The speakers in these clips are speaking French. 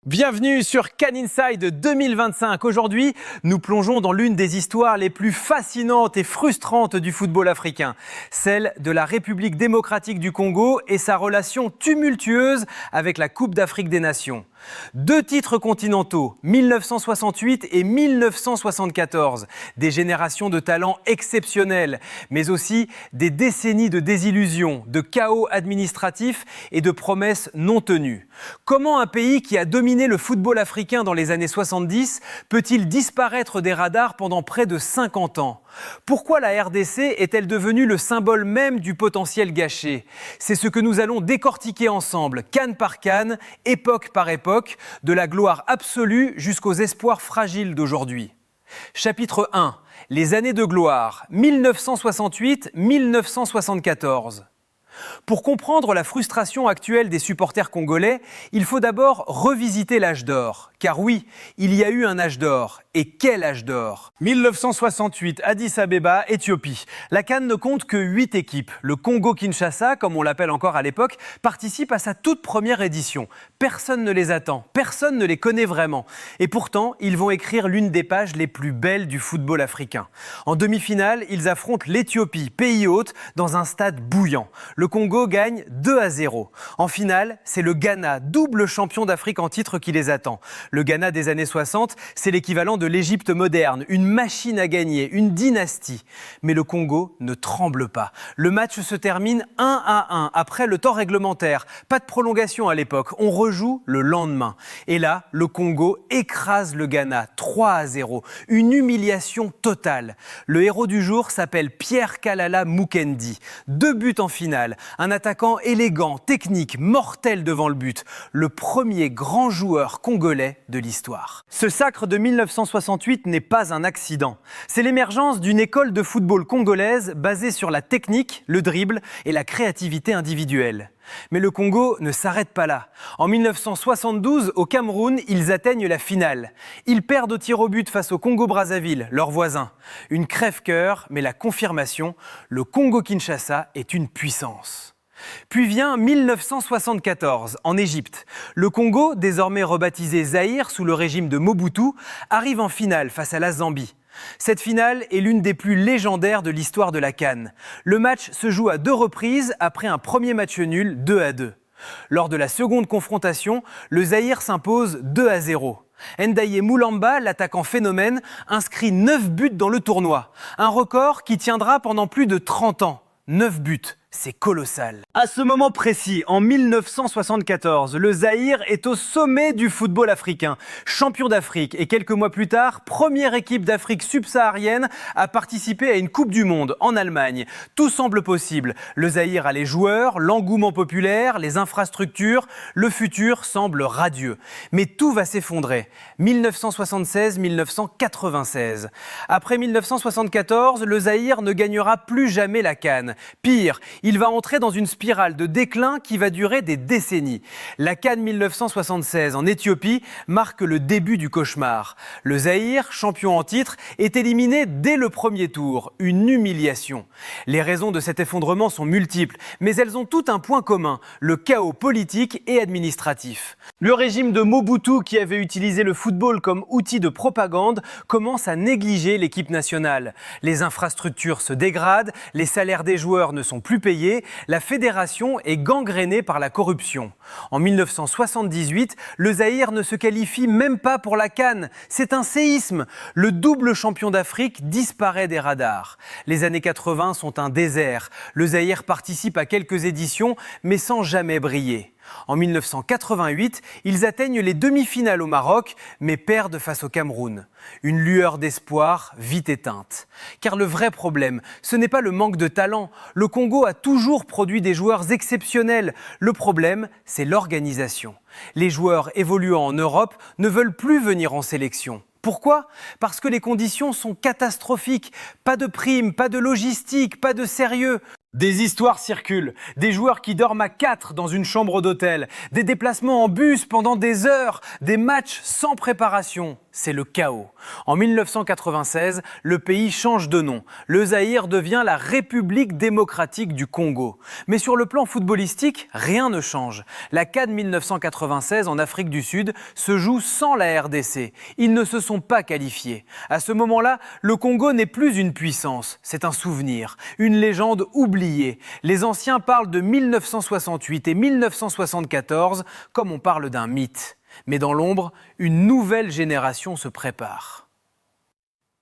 Bienvenue sur CAN Inside 2025. Aujourd'hui, nous plongeons dans l'une des histoires les plus fascinantes et frustrantes du football africain, celle de la République démocratique du Congo et sa relation tumultueuse avec la Coupe d'Afrique des Nations. 2 titres continentaux, 1968 et 1974, des générations de talents exceptionnels, mais aussi des décennies de désillusions, de chaos administratif et de promesses non tenues. Comment un pays qui a dominé le football africain dans les années 70 peut-il disparaître des radars pendant près de 50 ans ? Pourquoi la RDC est-elle devenue le symbole même du potentiel gâché ? C'est ce que nous allons décortiquer ensemble, CAN par CAN, époque par époque, de la gloire absolue jusqu'aux espoirs fragiles d'aujourd'hui. Chapitre 1. Les années de gloire, 1968-1974. Pour comprendre la frustration actuelle des supporters congolais, il faut d'abord revisiter l'âge d'or. Car oui, il y a eu un âge d'or. Et quel âge d'or ? 1968, Addis Abeba, Éthiopie. La CAN ne compte que 8 équipes. Le Congo-Kinshasa, comme on l'appelle encore à l'époque, participe à sa toute première édition. Personne ne les attend, personne ne les connaît vraiment. Et pourtant, ils vont écrire l'une des pages les plus belles du football africain. En demi-finale, ils affrontent l'Éthiopie, pays hôte, dans un stade bouillant. Le Congo gagne 2-0. En finale, c'est le Ghana, double champion d'Afrique en titre, qui les attend. Le Ghana des années 60, c'est l'équivalent de l'Égypte moderne, une machine à gagner, une dynastie. Mais le Congo ne tremble pas. Le match se termine 1-1 après le temps réglementaire. Pas de prolongation à l'époque, on rejoue le lendemain. Et là, le Congo écrase le Ghana 3-0. Une humiliation totale. Le héros du jour s'appelle Pierre Kalala Mukendi. 2 buts en finale. Un attaquant élégant, technique, mortel devant le but. Le premier grand joueur congolais de l'histoire. Ce sacre de 1968 n'est pas un accident. C'est l'émergence d'une école de football congolaise basée sur la technique, le dribble et la créativité individuelle. Mais le Congo ne s'arrête pas là. En 1972, au Cameroun, ils atteignent la finale. Ils perdent au tir au but face au Congo-Brazzaville, leur voisin. Une crève-cœur, mais la confirmation, le Congo-Kinshasa est une puissance. Puis vient 1974, en Égypte. Le Congo, désormais rebaptisé Zaïre sous le régime de Mobutu, arrive en finale face à la Zambie. Cette finale est l'une des plus légendaires de l'histoire de la CAN. Le match se joue à 2 reprises après un premier match nul 2-2. Lors de la seconde confrontation, le Zaïre s'impose 2-0. Ndaye Moulamba, l'attaquant phénomène, inscrit 9 buts dans le tournoi. Un record qui tiendra pendant plus de 30 ans. 9 buts. C'est colossal. À ce moment précis, en 1974, le Zaïre est au sommet du football africain. Champion d'Afrique et quelques mois plus tard, première équipe d'Afrique subsaharienne à participer à une Coupe du Monde en Allemagne. Tout semble possible. Le Zaïre a les joueurs, l'engouement populaire, les infrastructures. Le futur semble radieux. Mais tout va s'effondrer. 1976-1996. Après 1974, le Zaïre ne gagnera plus jamais la CAN. Pire, il va entrer dans une spirale de déclin qui va durer des décennies. La CAN 1976 en Éthiopie marque le début du cauchemar. Le Zaïre, champion en titre, est éliminé dès le premier tour. Une humiliation. Les raisons de cet effondrement sont multiples, mais elles ont toutes un point commun, le chaos politique et administratif. Le régime de Mobutu, qui avait utilisé le football comme outil de propagande, commence à négliger l'équipe nationale. Les infrastructures se dégradent, les salaires des joueurs ne sont plus payés, la fédération est gangrénée par la corruption. En 1978, le Zaïre ne se qualifie même pas pour la CAN. C'est un séisme. Le double champion d'Afrique disparaît des radars. Les années 80 sont un désert. Le Zaïre participe à quelques éditions, mais sans jamais briller. En 1988, ils atteignent les demi-finales au Maroc, mais perdent face au Cameroun. Une lueur d'espoir vite éteinte. Car le vrai problème, ce n'est pas le manque de talent. Le Congo a toujours produit des joueurs exceptionnels. Le problème, c'est l'organisation. Les joueurs évoluant en Europe ne veulent plus venir en sélection. Pourquoi ? Parce que les conditions sont catastrophiques. Pas de primes, pas de logistique, pas de sérieux. Des histoires circulent, des joueurs qui dorment à 4 dans une chambre d'hôtel, des déplacements en bus pendant des heures, des matchs sans préparation. c'est le chaos. En 1996, le pays change de nom. Le Zaïre devient la République démocratique du Congo. Mais sur le plan footballistique, rien ne change. La CAN 1996 en Afrique du Sud se joue sans la RDC. Ils ne se sont pas qualifiés. À ce moment-là, le Congo n'est plus une puissance, c'est un souvenir, une légende oubliée. Les anciens parlent de 1968 et 1974 comme on parle d'un mythe. Mais dans l'ombre, une nouvelle génération se prépare.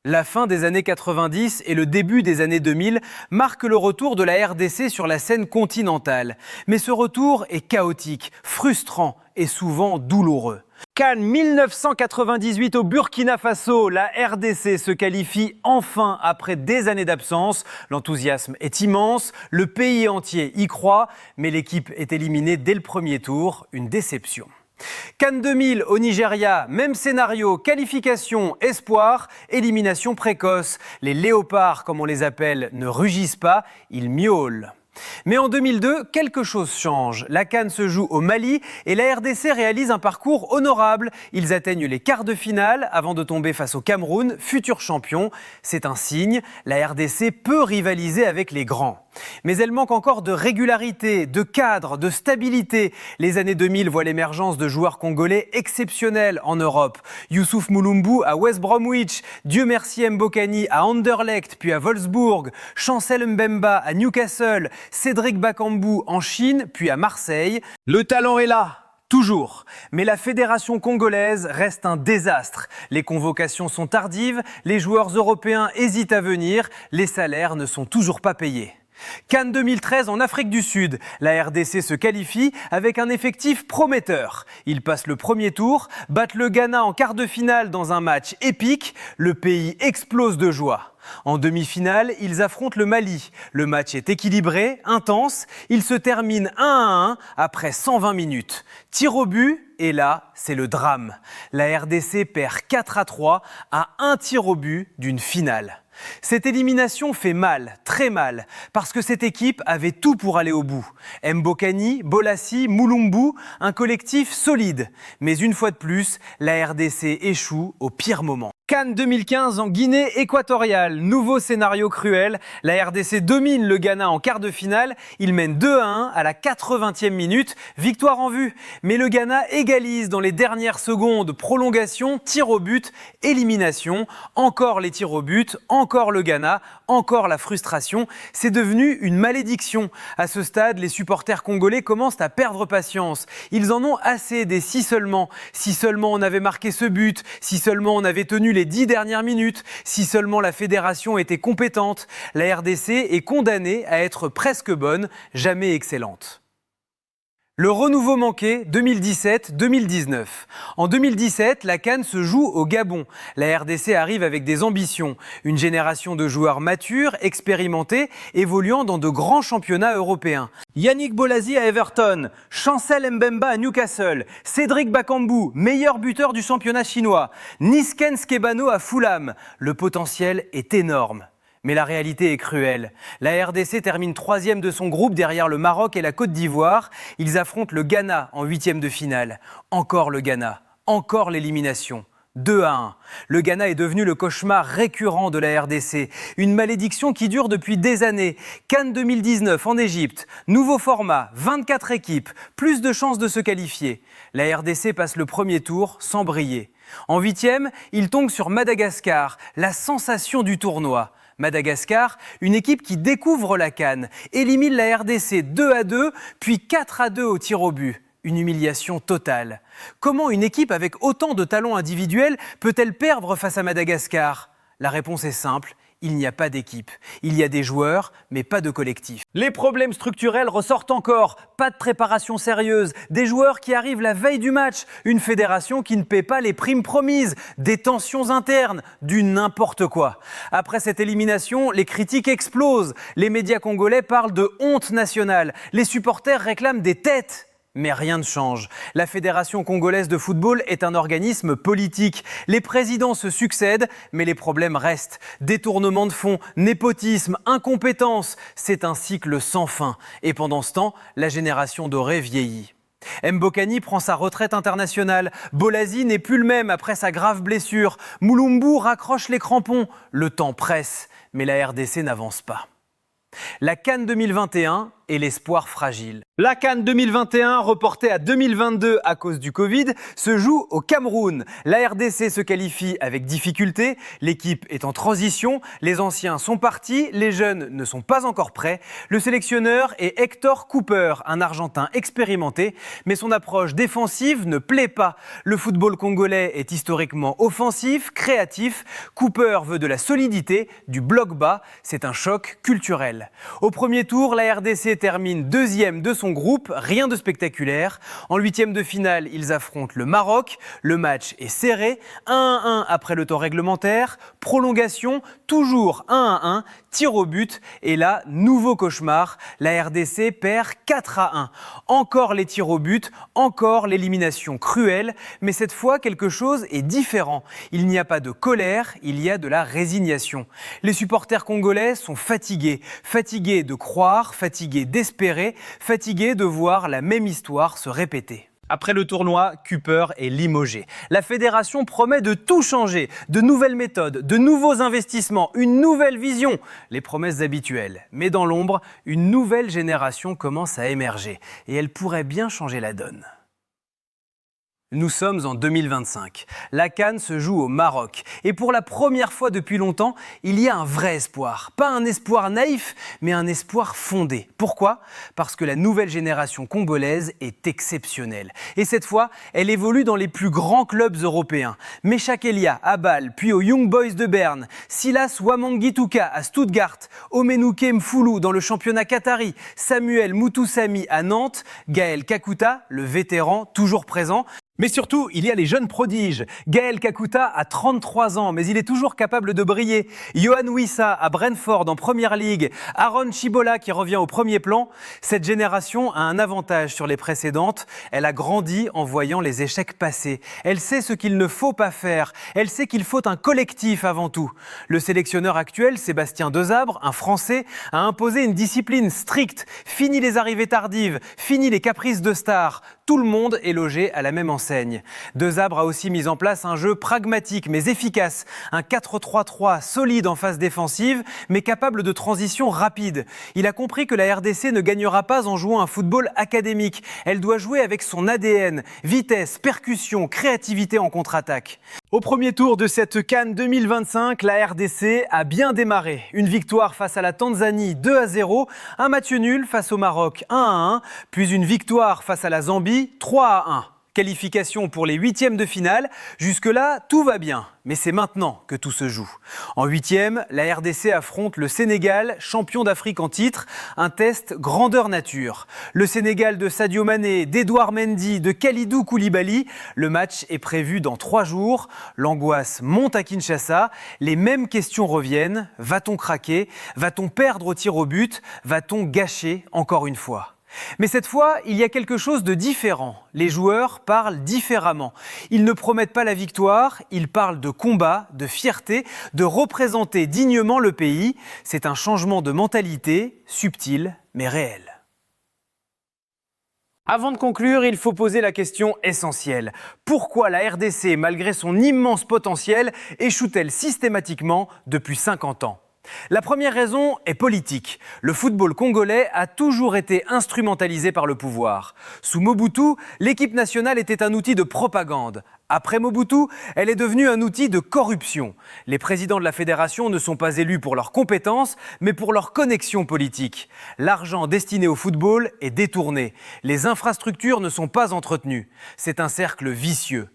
La fin des années 90 et le début des années 2000 marquent le retour de la RDC sur la scène continentale. Mais ce retour est chaotique, frustrant et souvent douloureux. CAN 1998 au Burkina Faso, la RDC se qualifie enfin après des années d'absence. L'enthousiasme est immense, le pays entier y croit, mais l'équipe est éliminée dès le premier tour, une déception. CAN 2000 au Nigeria, même scénario, qualification, espoir, élimination précoce. Les léopards, comme on les appelle, ne rugissent pas, ils miaulent. Mais en 2002, quelque chose change. La CAN se joue au Mali et la RDC réalise un parcours honorable. Ils atteignent les quarts de finale avant de tomber face au Cameroun, futur champion. C'est un signe, la RDC peut rivaliser avec les grands. Mais elle manque encore de régularité, de cadre, de stabilité. Les années 2000 voient l'émergence de joueurs congolais exceptionnels en Europe. Youssouf Moulumbu à West Bromwich, Dieu merci Mbokani à Anderlecht puis à Wolfsburg, Chancel Mbemba à Newcastle, Cédric Bakambu en Chine puis à Marseille. Le talent est là. Toujours. Mais la fédération congolaise reste un désastre. Les convocations sont tardives, les joueurs européens hésitent à venir, les salaires ne sont toujours pas payés. CAN 2013 en Afrique du Sud. La RDC se qualifie avec un effectif prometteur. Ils passent le premier tour, battent le Ghana en quart de finale dans un match épique. Le pays explose de joie. En demi-finale, ils affrontent le Mali. Le match est équilibré, intense. Il se termine 1-1 après 120 minutes. Tir au but, et là, c'est le drame. La RDC perd 4-3 à un tir au but d'une finale. Cette élimination fait mal, très mal, parce que cette équipe avait tout pour aller au bout. Mbokani, Bolassi, Moulumbu, un collectif solide. Mais une fois de plus, la RDC échoue au pire moment. CAN 2015 en Guinée équatoriale, nouveau scénario cruel. La RDC domine le Ghana en quart de finale. Il mène 2-1 à la 80e minute. Victoire en vue. Mais le Ghana égalise dans les dernières secondes. Prolongation, tir au but, élimination. Encore les tirs au but, encore le Ghana, encore la frustration. C'est devenu une malédiction. À ce stade, les supporters congolais commencent à perdre patience. Ils en ont assez des si seulement. Si seulement on avait marqué ce but, si seulement on avait tenu les 10 dernières minutes, si seulement la fédération était compétente. La RDC est condamnée à être presque bonne, jamais excellente. Le renouveau manqué, 2017-2019. En 2017, la CAN se joue au Gabon. La RDC arrive avec des ambitions. Une génération de joueurs matures, expérimentés, évoluant dans de grands championnats européens. Yannick Bolasie à Everton, Chancel Mbemba à Newcastle, Cédric Bakambu, meilleur buteur du championnat chinois, Nisken Skebano à Fulham. Le potentiel est énorme. Mais la réalité est cruelle. La RDC termine 3e de son groupe derrière le Maroc et la Côte d'Ivoire. Ils affrontent le Ghana en 8e de finale. Encore le Ghana, encore l'élimination. 2-1. Le Ghana est devenu le cauchemar récurrent de la RDC. Une malédiction qui dure depuis des années. CAN 2019 en Égypte. Nouveau format, 24 équipes, plus de chances de se qualifier. La RDC passe le premier tour sans briller. En 8e, il tombe sur Madagascar, la sensation du tournoi. Madagascar, une équipe qui découvre la CAN, élimine la RDC 2-2, puis 4-2 au tir au but. Une humiliation totale. Comment une équipe avec autant de talents individuels peut-elle perdre face à Madagascar ? La réponse est simple. Il n'y a pas d'équipe. Il y a des joueurs, mais pas de collectif. Les problèmes structurels ressortent encore. Pas de préparation sérieuse, des joueurs qui arrivent la veille du match, une fédération qui ne paie pas les primes promises, des tensions internes, du n'importe quoi. Après cette élimination, les critiques explosent. Les médias congolais parlent de honte nationale. Les supporters réclament des têtes. Mais rien ne change. La Fédération congolaise de football est un organisme politique. Les présidents se succèdent, mais les problèmes restent. Détournement de fonds, népotisme, incompétence. C'est un cycle sans fin. Et pendant ce temps, la génération dorée vieillit. Mbokani prend sa retraite internationale. Bolasie n'est plus le même après sa grave blessure. Moulumbu raccroche les crampons. Le temps presse, mais la RDC n'avance pas. La CAN 2021 et l'espoir fragile. La CAN 2021, reportée à 2022 à cause du Covid, se joue au Cameroun. La RDC se qualifie avec difficulté, l'équipe est en transition, les anciens sont partis, les jeunes ne sont pas encore prêts. Le sélectionneur est Hector Cooper, un Argentin expérimenté, mais son approche défensive ne plaît pas. Le football congolais est historiquement offensif, créatif. Cooper veut de la solidité, du bloc bas, c'est un choc culturel. Au premier tour, la RDC termine deuxième de son groupe, rien de spectaculaire. En huitième de finale, ils affrontent le Maroc. Le match est serré, 1-1 après le temps réglementaire, prolongation, toujours 1-1, tir au but. Et là, nouveau cauchemar, la RDC perd 4-1. Encore les tirs au but, encore l'élimination cruelle, mais cette fois, quelque chose est différent. Il n'y a pas de colère, il y a de la résignation. Les supporters congolais sont fatigués de croire, fatigués d'espérer, fatigués de voir la même histoire se répéter. Après le tournoi, Cooper est limogé. La fédération promet de tout changer, de nouvelles méthodes, de nouveaux investissements, une nouvelle vision, les promesses habituelles. Mais dans l'ombre, une nouvelle génération commence à émerger et elle pourrait bien changer la donne. Nous sommes en 2025. La CAN se joue au Maroc. Et pour la première fois depuis longtemps, il y a un vrai espoir. Pas un espoir naïf, mais un espoir fondé. Pourquoi ? Parce que la nouvelle génération congolaise est exceptionnelle. Et cette fois, elle évolue dans les plus grands clubs européens. Meshak Elia à Bâle, puis aux Young Boys de Berne. Silas Wamangituka à Stuttgart. Omenouke Mfoulou dans le championnat qatari. Samuel Moutoussamy à Nantes. Gaël Kakuta, le vétéran, toujours présent. Mais surtout, il y a les jeunes prodiges. Gaël Kakuta a 33 ans, mais il est toujours capable de briller. Yohan Wissa à Brentford en Première Ligue. Aaron Chibola qui revient au premier plan. Cette génération a un avantage sur les précédentes. Elle a grandi en voyant les échecs passer. Elle sait ce qu'il ne faut pas faire. Elle sait qu'il faut un collectif avant tout. Le sélectionneur actuel, Sébastien Desabre, un Français, a imposé une discipline stricte. Fini les arrivées tardives, fini les caprices de stars. Tout le monde est logé à la même enseigne. Desabre a aussi mis en place un jeu pragmatique mais efficace. Un 4-3-3 solide en phase défensive mais capable de transition rapide. Il a compris que la RDC ne gagnera pas en jouant un football académique. Elle doit jouer avec son ADN. Vitesse, percussion, créativité en contre-attaque. Au premier tour de cette CAN 2025, la RDC a bien démarré. Une victoire face à la Tanzanie 2-0, un match nul face au Maroc 1-1, puis une victoire face à la Zambie 3-1. Qualification pour les huitièmes de finale. Jusque-là, tout va bien. Mais c'est maintenant que tout se joue. En huitième, la RDC affronte le Sénégal, champion d'Afrique en titre. Un test grandeur nature. Le Sénégal de Sadio Mané, d'Edouard Mendy, de Kalidou Koulibaly. Le match est prévu dans 3 jours. L'angoisse monte à Kinshasa. Les mêmes questions reviennent. Va-t-on craquer ? Va-t-on perdre au tir au but ? Va-t-on gâcher encore une fois ? Mais cette fois, il y a quelque chose de différent. Les joueurs parlent différemment. Ils ne promettent pas la victoire, ils parlent de combat, de fierté, de représenter dignement le pays. C'est un changement de mentalité, subtil mais réel. Avant de conclure, il faut poser la question essentielle. Pourquoi la RDC, malgré son immense potentiel, échoue-t-elle systématiquement depuis 50 ans ? La première raison est politique. Le football congolais a toujours été instrumentalisé par le pouvoir. Sous Mobutu, l'équipe nationale était un outil de propagande. Après Mobutu, elle est devenue un outil de corruption. Les présidents de la fédération ne sont pas élus pour leurs compétences, mais pour leur connexion politique. L'argent destiné au football est détourné. Les infrastructures ne sont pas entretenues. C'est un cercle vicieux.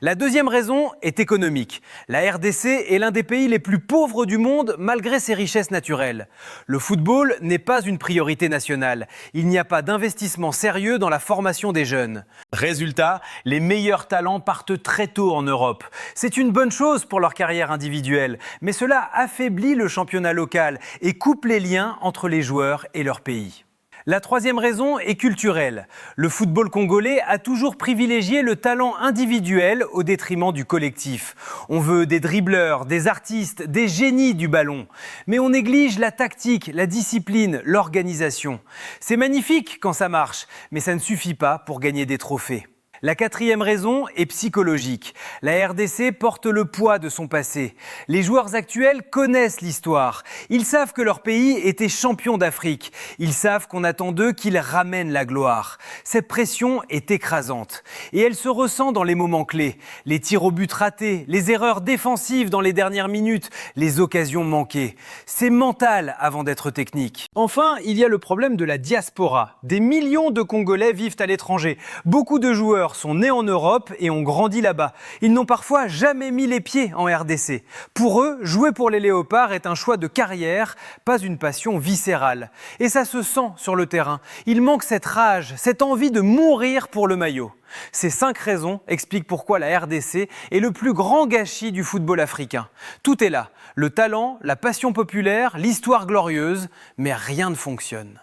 La deuxième raison est économique. La RDC est l'un des pays les plus pauvres du monde malgré ses richesses naturelles. Le football n'est pas une priorité nationale. Il n'y a pas d'investissement sérieux dans la formation des jeunes. Résultat, les meilleurs talents partent très tôt en Europe. C'est une bonne chose pour leur carrière individuelle, mais cela affaiblit le championnat local et coupe les liens entre les joueurs et leur pays. La troisième raison est culturelle. Le football congolais a toujours privilégié le talent individuel au détriment du collectif. On veut des dribbleurs, des artistes, des génies du ballon. Mais on néglige la tactique, la discipline, l'organisation. C'est magnifique quand ça marche, mais ça ne suffit pas pour gagner des trophées. La quatrième raison est psychologique. La RDC porte le poids de son passé. Les joueurs actuels connaissent l'histoire. Ils savent que leur pays était champion d'Afrique. Ils savent qu'on attend d'eux qu'ils ramènent la gloire. Cette pression est écrasante. Et elle se ressent dans les moments clés. Les tirs au but ratés, les erreurs défensives dans les dernières minutes, les occasions manquées. C'est mental avant d'être technique. Enfin, il y a le problème de la diaspora. Des millions de Congolais vivent à l'étranger. Beaucoup de joueurs sont nés en Europe et ont grandi là-bas. Ils n'ont parfois jamais mis les pieds en RDC. Pour eux, jouer pour les Léopards est un choix de carrière, pas une passion viscérale. Et ça se sent sur le terrain. Il manque cette rage, cette envie de mourir pour le maillot. Ces 5 raisons expliquent pourquoi la RDC est le plus grand gâchis du football africain. Tout est là, le talent, la passion populaire, l'histoire glorieuse, mais rien ne fonctionne.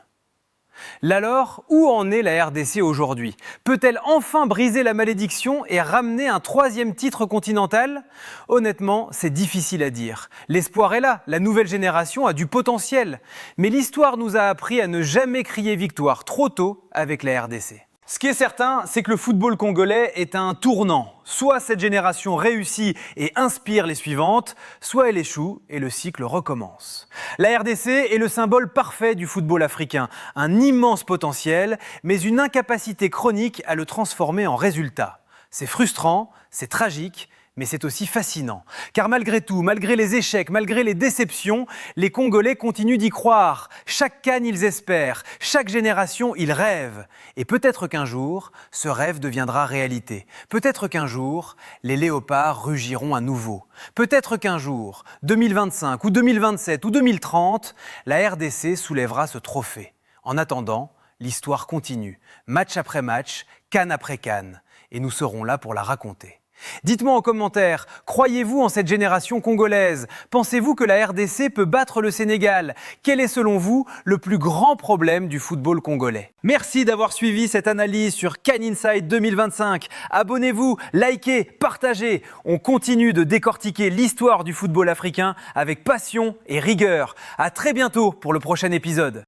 Là alors, où en est la RDC aujourd'hui? Peut-elle enfin briser la malédiction et ramener un 3e titre continental? Honnêtement, c'est difficile à dire. L'espoir est là, la nouvelle génération a du potentiel. Mais l'histoire nous a appris à ne jamais crier victoire trop tôt avec la RDC. Ce qui est certain, c'est que le football congolais est à un tournant. Soit cette génération réussit et inspire les suivantes, soit elle échoue et le cycle recommence. La RDC est le symbole parfait du football africain. Un immense potentiel, mais une incapacité chronique à le transformer en résultat. C'est frustrant, c'est tragique, mais c'est aussi fascinant. Car malgré tout, malgré les échecs, malgré les déceptions, les Congolais continuent d'y croire. Chaque CAN, ils espèrent. Chaque génération, ils rêvent. Et peut-être qu'un jour, ce rêve deviendra réalité. Peut-être qu'un jour, les Léopards rugiront à nouveau. Peut-être qu'un jour, 2025 ou 2027 ou 2030, la RDC soulèvera ce trophée. En attendant, l'histoire continue. Match après match, CAN après CAN. Et nous serons là pour la raconter. Dites-moi en commentaire, croyez-vous en cette génération congolaise? Pensez-vous que la RDC peut battre le Sénégal? Quel est selon vous le plus grand problème du football congolais? Merci d'avoir suivi cette analyse sur CAN Inside 2025. Abonnez-vous, likez, partagez. On continue de décortiquer l'histoire du football africain avec passion et rigueur. À très bientôt pour le prochain épisode.